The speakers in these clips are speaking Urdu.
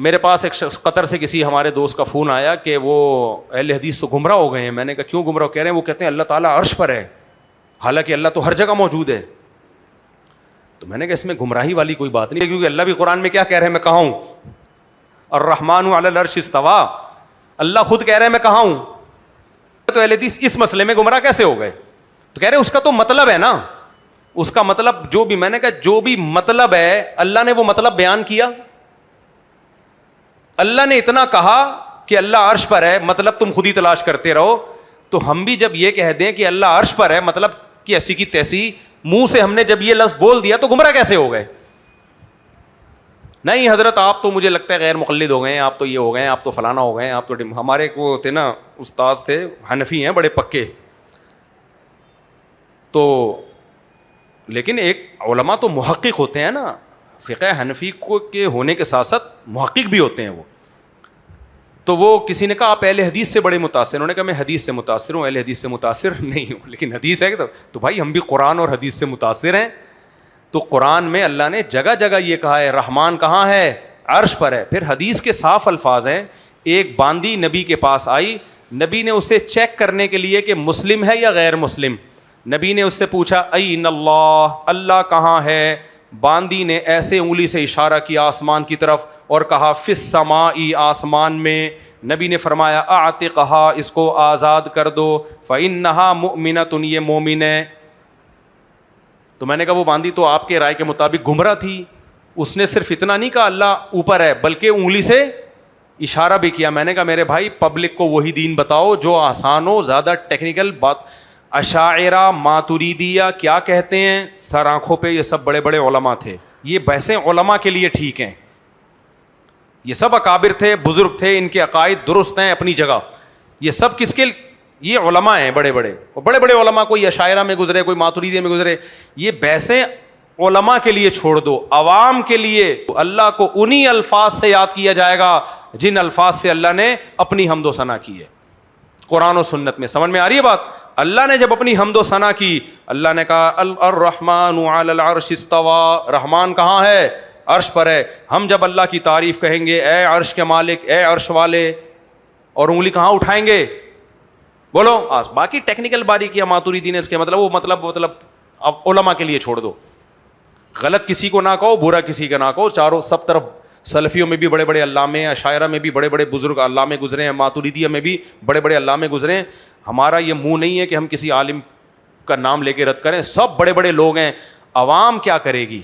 میرے پاس ایک شخص قطر سے کسی ہمارے دوست کا فون آیا کہ وہ اہل حدیث تو گمراہ ہو گئے ہیں. میں نے کہا کیوں گمراہ؟ کہہ رہے ہیں وہ کہتے ہیں اللہ تعالیٰ عرش پر ہے, حالانکہ اللہ تو ہر جگہ موجود ہے. تو میں نے کہا اس میں گمراہی والی کوئی بات نہیں, کیونکہ اللہ بھی قرآن میں کیا کہہ رہے ہیں, میں کہاں ہوں, الرحمن علی العرش استویٰ, اللہ خود کہہ رہے ہیں میں کہاں ہوں. تو اہل حدیث اس مسئلے میں گمراہ کیسے ہو گئے؟ تو کہہ رہے ہیں اس کا تو مطلب ہے نا, اس کا مطلب جو بھی, میں نے کہا جو بھی مطلب ہے اللہ نے وہ مطلب بیان کیا. اللہ نے اتنا کہا کہ اللہ عرش پر ہے, مطلب تم خود ہی تلاش کرتے رہو. تو ہم بھی جب یہ کہہ دیں کہ اللہ عرش پر ہے, مطلب کہ ایسی کی تیسی, منہ سے ہم نے جب یہ لفظ بول دیا تو گمراہ کیسے ہو گئے؟ نہیں حضرت آپ تو مجھے لگتا ہے غیر مقلد ہو گئے ہیں, آپ تو یہ ہو گئے ہیں, آپ تو فلانا ہو گئے ہیں, آپ تو ہمارے کو تھے نا استاذ تھے حنفی ہیں بڑے پکے. تو لیکن ایک علماء تو محقق ہوتے ہیں نا, فقہ حنفی کو کے ہونے کے ساتھ ساتھ محقق بھی ہوتے ہیں وہ. تو وہ کسی نے کہا آپ اہل حدیث سے بڑے متاثر, انہوں نے کہا میں حدیث سے متاثر ہوں, اہل حدیث سے متاثر نہیں ہوں, لیکن حدیث ہے تو بھائی ہم بھی قرآن اور حدیث سے متاثر ہیں. تو قرآن میں اللہ نے جگہ جگہ یہ کہا ہے رحمان کہاں ہے, عرش پر ہے. پھر حدیث کے صاف الفاظ ہیں, ایک باندی نبی کے پاس آئی, نبی نے اسے چیک کرنے کے لیے کہ مسلم ہے یا غیر مسلم, نبی نے اس سے پوچھا این اللہ, اللہ کہاں ہے. باندی نے ایسے انگلی سے اشارہ کیا آسمان کی طرف اور کہا فی السماء, آسمان میں. نبی نے فرمایا اعتقھا, اس کو آزاد کر دو, فانھا مؤمنۃ, یہ مومن ہے. تو میں نے کہا وہ باندی تو آپ کے رائے کے مطابق گمراہ تھی, اس نے صرف اتنا نہیں کہا اللہ اوپر ہے بلکہ انگلی سے اشارہ بھی کیا. میں نے کہا میرے بھائی پبلک کو وہی دین بتاؤ جو آسان ہو, زیادہ ٹیکنیکل بات. اشاعرہ ماتریدیہ کیا کہتے ہیں, سر آنکھوں پہ یہ سب بڑے بڑے علماء تھے, یہ بحثیں علماء کے لیے ٹھیک ہیں, یہ سب اکابر تھے, بزرگ تھے, ان کے عقائد درست ہیں اپنی جگہ. یہ سب کس کے, یہ علماء ہیں بڑے بڑے, اور بڑے بڑے علماء, کوئی اشاعرہ میں گزرے, کوئی ماتریدیہ میں گزرے. یہ بحثیں علماء کے لیے چھوڑ دو, عوام کے لیے اللہ کو انہی الفاظ سے یاد کیا جائے گا جن الفاظ سے اللہ نے اپنی حمد و ثنا کی ہے قرآن و سنت میں. سمجھ میں آ رہی ہے بات؟ اللہ نے جب اپنی حمد و ثنا کی, اللہ نے کہا الرحمن علی العرش استویٰ, رحمان کہاں ہے, عرش پر ہے. ہم جب اللہ کی تعریف کہیں گے اے عرش کے مالک, اے عرش والے, اور انگلی کہاں اٹھائیں گے, بولو. باقی ٹیکنیکل باریکیاں ماتریدی نے اس کے مطلب اب علماء کے لیے چھوڑ دو. غلط کسی کو نہ کہو, برا کسی کا نہ کہو, چاروں سب طرف. سلفیوں میں بھی بڑے بڑے علامے, اشاعرہ میں بھی بڑے بڑے بزرگ علامے گزرے ہیں, ماتریدیہ میں بھی بڑے بڑے علامے گزرے ہیں. ہمارا یہ منہ نہیں ہے کہ ہم کسی عالم کا نام لے کے رد کریں, سب بڑے بڑے لوگ ہیں. عوام کیا کرے گی,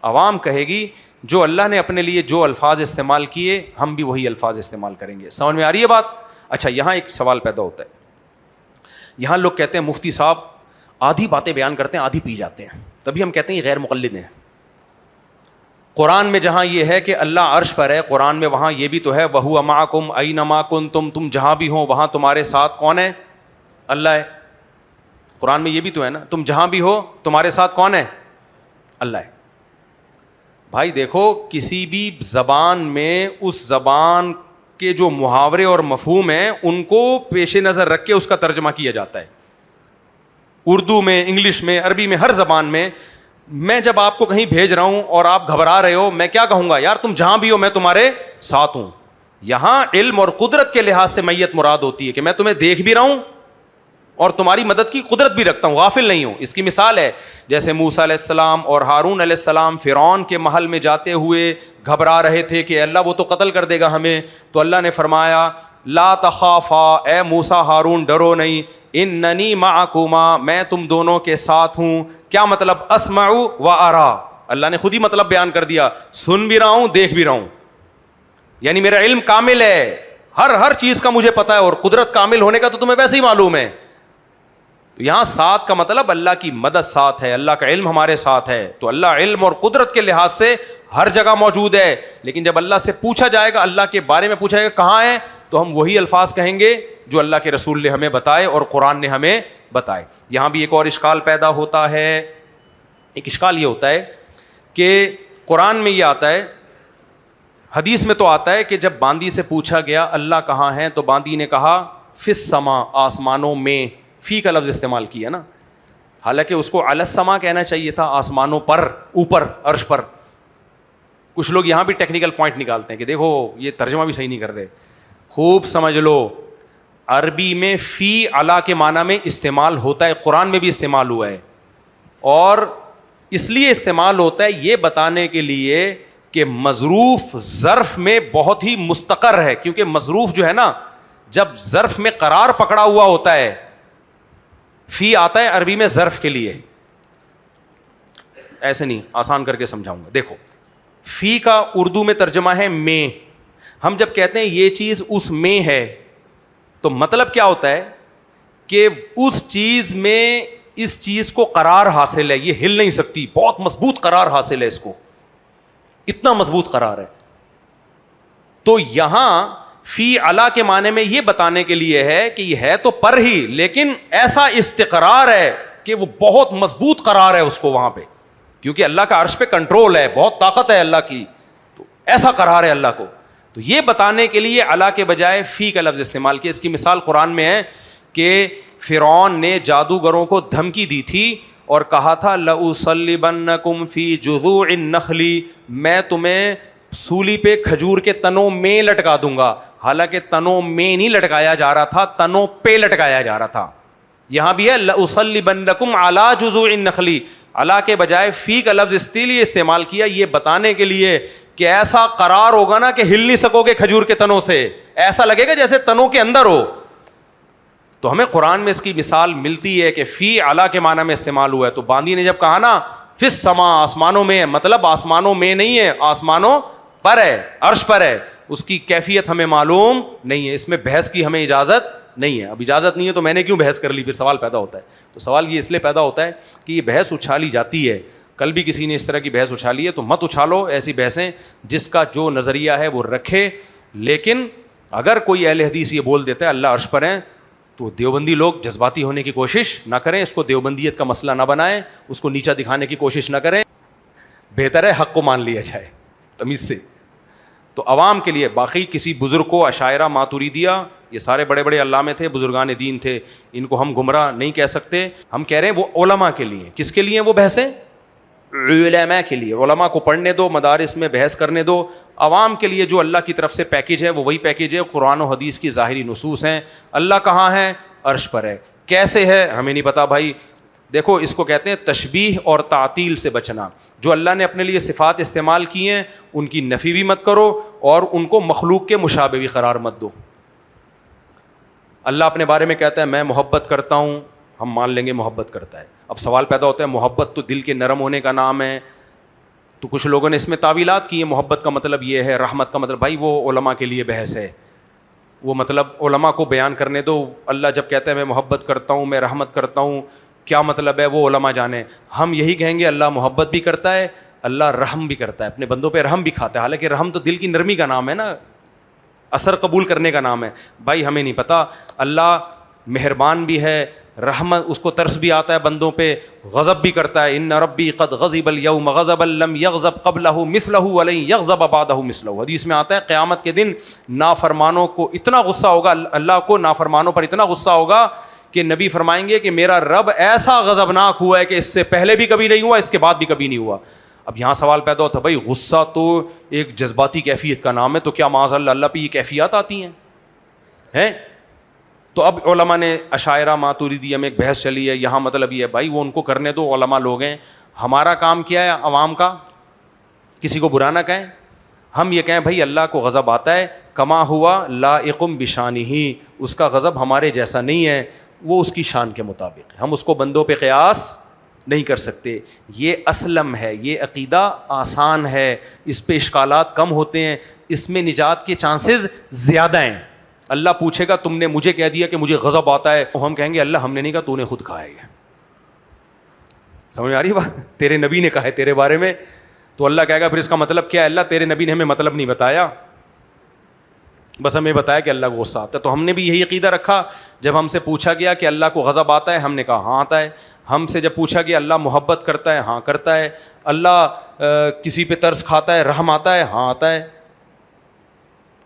عوام کہے گی جو اللہ نے اپنے لیے جو الفاظ استعمال کیے ہم بھی وہی الفاظ استعمال کریں گے. سمجھ میں آ رہی ہے بات؟ اچھا یہاں ایک سوال پیدا ہوتا ہے, یہاں لوگ کہتے ہیں مفتی صاحب آدھی باتیں بیان کرتے ہیں آدھی پی جاتے ہیں, تبھی ہم کہتے ہیں یہ غیر مقلد ہیں. قرآن میں جہاں یہ ہے کہ اللہ عرش پر ہے, قرآن میں وہاں یہ بھی تو ہے وَهُوَ مَعَكُمْ أَيْنَمَا كُنْتُمْ, تم جہاں بھی ہو وہاں تمہارے ساتھ کون ہے, اللہ ہے. قرآن میں یہ بھی تو ہے نا, تم جہاں بھی ہو تمہارے ساتھ کون ہے, اللہ ہے. بھائی دیکھو کسی بھی زبان میں اس زبان کے جو محاورے اور مفہوم ہیں ان کو پیش نظر رکھ کے اس کا ترجمہ کیا جاتا ہے. اردو میں, انگلش میں, عربی میں, ہر زبان میں. میں جب آپ کو کہیں بھیج رہا ہوں اور آپ گھبرا رہے ہو, میں کیا کہوں گا, یار تم جہاں بھی ہو میں تمہارے ساتھ ہوں. یہاں علم اور قدرت کے لحاظ سے میت مراد ہوتی ہے کہ میں تمہیں دیکھ بھی رہا ہوں اور تمہاری مدد کی قدرت بھی رکھتا ہوں, غافل نہیں ہوں. اس کی مثال ہے جیسے موسیٰ علیہ السلام اور ہارون علیہ السلام فرعون کے محل میں جاتے ہوئے گھبرا رہے تھے کہ اللہ وہ تو قتل کر دے گا ہمیں, تو اللہ نے فرمایا لا تخافا, اے موسیٰ ہارون ڈرو نہیں, اننی معکما, میں تم دونوں کے ساتھ ہوں. کیا مطلب, اسمع و ارا, اللہ نے خود ہی مطلب بیان کر دیا, سن بھی رہا ہوں دیکھ بھی رہا ہوں. یعنی میرا علم کامل ہے, ہر چیز کا مجھے پتا ہے, اور قدرت کامل ہونے کا تو تمہیں ویسے ہی معلوم ہے. یہاں ساتھ کا مطلب اللہ کی مدد ساتھ ہے, اللہ کا علم ہمارے ساتھ ہے. تو اللہ علم اور قدرت کے لحاظ سے ہر جگہ موجود ہے. لیکن جب اللہ سے پوچھا جائے گا, اللہ کے بارے میں پوچھا جائے گا کہاں ہے, تو ہم وہی الفاظ کہیں گے جو اللہ کے رسول نے ہمیں بتائے اور قرآن نے ہمیں بتائے. یہاں بھی ایک اور اشکال پیدا ہوتا ہے. ایک اشکال یہ ہوتا ہے کہ قرآن میں یہ آتا ہے, حدیث میں تو آتا ہے کہ جب باندی سے پوچھا گیا اللہ کہاں ہے, تو باندی نے کہا فی السما, آسمانوں میں. فی کا لفظ استعمال کیا نا, حالانکہ اس کو علی السما کہنا چاہیے تھا, آسمانوں پر, اوپر, عرش پر. کچھ لوگ یہاں بھی ٹیکنیکل پوائنٹ نکالتے ہیں کہ دیکھو یہ ترجمہ بھی صحیح نہیں کر رہے. خوب سمجھ لو, عربی میں فی علی کے معنی میں استعمال ہوتا ہے, قرآن میں بھی استعمال ہوا ہے, اور اس لیے استعمال ہوتا ہے یہ بتانے کے لیے کہ مظروف ظرف میں بہت ہی مستقر ہے, کیونکہ مظروف جو ہے نا جب ظرف میں قرار پکڑا ہوا ہوتا ہے, فی آتا ہے عربی میں ظرف کے لیے. ایسے نہیں, آسان کر کے سمجھاؤں گا. دیکھو فی کا اردو میں ترجمہ ہے میں. ہم جب کہتے ہیں یہ چیز اس میں ہے تو مطلب کیا ہوتا ہے کہ اس چیز میں اس چیز کو قرار حاصل ہے, یہ ہل نہیں سکتی, بہت مضبوط قرار حاصل ہے اس کو, اتنا مضبوط قرار ہے. تو یہاں فی علی کے معنی میں یہ بتانے کے لیے ہے کہ یہ ہے تو پر ہی, لیکن ایسا استقرار ہے کہ وہ بہت مضبوط قرار ہے اس کو وہاں پہ, کیونکہ اللہ کا عرش پہ کنٹرول ہے, بہت طاقت ہے اللہ کی, تو ایسا قرار ہے اللہ کو. تو یہ بتانے کے لیے علی کے بجائے فی کا لفظ استعمال کیا. اس کی مثال قرآن میں ہے کہ فرعون نے جادوگروں کو دھمکی دی تھی اور کہا تھا لَأُصَلِّبَنَّكُمْ فِي جُذُوعِ النَّخْلِ, میں تمہیں سولی پہ کھجور کے تنوں میں لٹکا دوں گا. حالانکہ تنوں میں نہیں لٹکایا جا رہا تھا, تنوں پہ لٹکایا جا رہا تھا. یہاں بھی ہے لَأُصَلِّبَنَّكُمْ عَلَى جُذُوعِ النَّخْلِ, علی کے بجائے فی کا لفظ اس لیے استعمال کیا یہ بتانے کے لیے کہ ایسا قرار ہوگا نا کہ ہل نہیں سکو گے کھجور کے تنوں سے, ایسا لگے گا جیسے تنوں کے اندر ہو. تو ہمیں قرآن میں اس کی مثال ملتی ہے کہ فی علی کے معنی میں استعمال ہوا ہے. تو باندی نے جب کہا نا فی السماء, آسمانوں میں, مطلب آسمانوں میں نہیں ہے, آسمانوں پر ہے, عرش پر ہے. اس کی کیفیت ہمیں معلوم نہیں ہے, اس میں بحث کی ہمیں اجازت نہیں ہے. اب اجازت نہیں ہے تو میں نے کیوں بحث کر لی, پھر سوال پیدا ہوتا ہے. تو سوال یہ اس لیے پیدا ہوتا ہے کہ یہ بحث اچھالی جاتی ہے. کل بھی کسی نے اس طرح کی بحث اچھالی ہے, تو مت اچھالو ایسی بحثیں, جس کا جو نظریہ ہے وہ رکھے. لیکن اگر کوئی اہل حدیث یہ بول دیتا ہے اللہ عرش پر ہیں, تو دیوبندی لوگ جذباتی ہونے کی کوشش نہ کریں, اس کو دیوبندیت کا مسئلہ نہ بنائیں, اس کو نیچا دکھانے کی کوشش نہ کریں. بہتر ہے حق کو مان لیا جائے تمیز سے. تو عوام کے لیے باقی کسی بزرگ کو, عشاعرہ, ماتوریدیہ, یہ سارے بڑے بڑے علامے تھے, بزرگان دین تھے, ان کو ہم گمراہ نہیں کہہ سکتے. ہم کہہ رہے ہیں وہ علماء کے لیے. کس کے لیے وہ بحثیں؟ علماء کے لیے. علماء کو پڑھنے دو, مدارس میں بحث کرنے دو. عوام کے لیے جو اللہ کی طرف سے پیکیج ہے وہ وہی پیکیج ہے, قرآن و حدیث کی ظاہری نصوص ہیں. اللہ کہاں ہے؟ عرش پر ہے. کیسے ہے ہمیں نہیں پتا بھائی. دیکھو اس کو کہتے ہیں تشبیہ اور تعطیل سے بچنا. جو اللہ نے اپنے لیے صفات استعمال کی ہیں ان کی نفی بھی مت کرو اور ان کو مخلوق کے مشابہ بھی قرار مت دو. اللہ اپنے بارے میں کہتا ہے میں محبت کرتا ہوں, ہم مان لیں گے محبت کرتا ہے. اب سوال پیدا ہوتا ہے محبت تو دل کے نرم ہونے کا نام ہے, تو کچھ لوگوں نے اس میں تعویلات کی ہیں, محبت کا مطلب یہ ہے, رحمت کا مطلب, بھائی وہ علماء کے لیے بحث ہے, وہ مطلب علماء کو بیان کرنے دو. اللہ جب کہتا ہے میں محبت کرتا ہوں, میں رحمت کرتا ہوں, کیا مطلب ہے وہ علماء جانیں. ہم یہی کہیں گے اللہ محبت بھی کرتا ہے, اللہ رحم بھی کرتا ہے, اپنے بندوں پہ رحم بھی کھاتا ہے. حالانکہ رحم تو دل کی نرمی کا نام ہے نا, اثر قبول کرنے کا نام ہے. بھائی ہمیں نہیں پتا, اللہ مہربان بھی ہے, رحمت اس کو ترس بھی آتا ہے بندوں پہ, غضب بھی کرتا ہے. ان ربی قد غضب اليوم غضبا لم یغضب قبلہ مثلہ ولن یغضب بعدہ مثلہ. حدیث میں آتا ہے قیامت کے دن نافرمانوں کو اتنا غصہ ہوگا, اللہ کو نافرمانوں پر اتنا غصہ ہوگا کہ نبی فرمائیں گے کہ میرا رب ایسا غضبناک ہوا ہے کہ اس سے پہلے بھی کبھی نہیں ہوا, اس کے بعد بھی کبھی نہیں ہوا. اب یہاں سوال پیدا ہوتا ہے بھائی غصہ تو ایک جذباتی کیفیت کا نام ہے, تو کیا معاذ اللہ پہ یہ کیفیات آتی ہیں؟ تو اب علماء نے عشاعرہ ماتوریدیہ میں ایک بحث چلی ہے, یہاں مطلب یہ ہے بھائی وہ ان کو کرنے دو, علماء لوگ ہیں. ہمارا کام کیا ہے عوام کا؟ کسی کو برا نہ کہیں, ہم یہ کہیں بھائی اللہ کو غضب آتا ہے, کما ہوا لائقم بشانہ, اس کا غضب ہمارے جیسا نہیں ہے, وہ اس کی شان کے مطابق ہے, ہم اس کو بندوں پہ قیاس نہیں کر سکتے. یہ اسلم ہے, یہ عقیدہ آسان ہے, اس پہ اشکالات کم ہوتے ہیں, اس میں نجات کے چانسز زیادہ ہیں. اللہ پوچھے گا تم نے مجھے کہہ دیا کہ مجھے غضب آتا ہے, تو ہم کہیں گے اللہ ہم نے نہیں کہا, تو نے خود کہا ہے. سمجھ آ رہی ہے بات؟ تیرے نبی نے کہا ہے تیرے بارے میں, تو اللہ کہے گا پھر اس کا مطلب کیا ہے؟ اللہ تیرے نبی نے ہمیں مطلب نہیں بتایا, بس ہمیں بتایا کہ اللہ کو غصہ آتا ہے. تو ہم نے بھی یہی عقیدہ رکھا. جب ہم سے پوچھا گیا کہ اللہ کو غضب آتا ہے, ہم نے کہا ہاں آتا ہے. ہم سے جب پوچھا گیا اللہ محبت کرتا ہے, ہاں کرتا ہے. اللہ کسی پہ ترس کھاتا ہے, رحم آتا ہے, ہاں آتا ہے.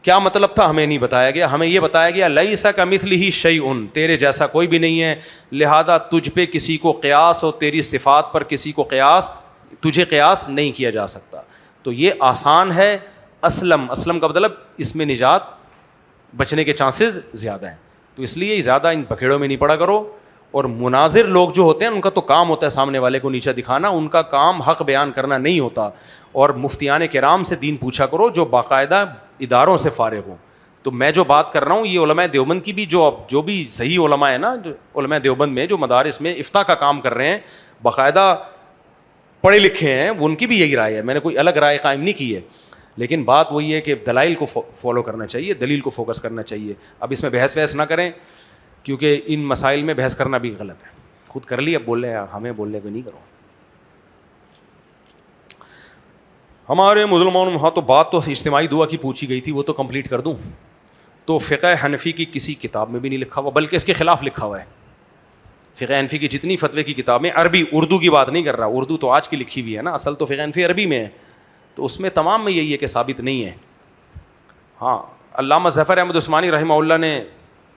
کیا مطلب تھا ہمیں نہیں بتایا گیا. ہمیں یہ بتایا گیا لیس کمثلہ شیء, تیرے جیسا کوئی بھی نہیں ہے, لہذا تجھ پہ کسی کو قیاس اور تیری صفات پر کسی کو قیاس, تجھے قیاس نہیں کیا جا سکتا. تو یہ آسان ہے. اسلم کا مطلب اس میں نجات بچنے کے چانسز زیادہ ہیں. تو اس لیے زیادہ ان بکھیڑوں میں نہیں پڑا کرو. اور مناظر لوگ جو ہوتے ہیں ان کا تو کام ہوتا ہے سامنے والے کو نیچا دکھانا, ان کا کام حق بیان کرنا نہیں ہوتا. اور مفتیان کرام سے دین پوچھا کرو جو باقاعدہ اداروں سے فارغ ہوں. تو میں جو بات کر رہا ہوں یہ علماء دیوبند کی بھی جو بھی صحیح علماء ہیں نا, جو علماء دیوبند میں جو مدارس میں افتاء کا کام کر رہے ہیں, باقاعدہ پڑھے لکھے ہیں, وہ ان کی بھی یہی رائے ہے. میں نے کوئی الگ رائے قائم نہیں کی ہے, لیکن بات وہی ہے کہ دلائل کو فالو کرنا چاہیے, دلیل کو فوکس کرنا چاہیے. اب اس میں بحث وحث نہ کریں کیونکہ ان مسائل میں بحث کرنا بھی غلط ہے. خود کر لی, اب بول رہے ہیں ہمیں بولنے کو نہیں کرو. ہمارے مسلمانوں ہاں تو بات تو اجتماعی دعا کی پوچھی گئی تھی, وہ تو کمپلیٹ کر دوں. تو فقہ حنفی کی کسی کتاب میں بھی نہیں لکھا ہوا, بلکہ اس کے خلاف لکھا ہوا ہے. فقہ حنفی کی جتنی فتوے کی کتابیں, عربی اردو کی بات نہیں کر رہا, اردو تو آج کی لکھی ہوئی ہے نا, اصل تو فقہ حنفی عربی میں ہے. تو اس میں تمام میں یہی ہے کہ ثابت نہیں ہے. ہاں علامہ ظفر احمد عثمانی رحمہ اللہ نے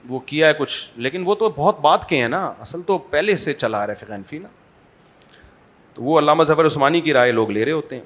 وہ کیا ہے کچھ, لیکن وہ تو بہت بعد کے ہیں نا, اصل تو پہلے سے چلا آ رہا ہے فقہ حنفی نا. تو وہ علامہ ظفر عثمانی کی رائے لوگ لے رہے ہوتے ہیں.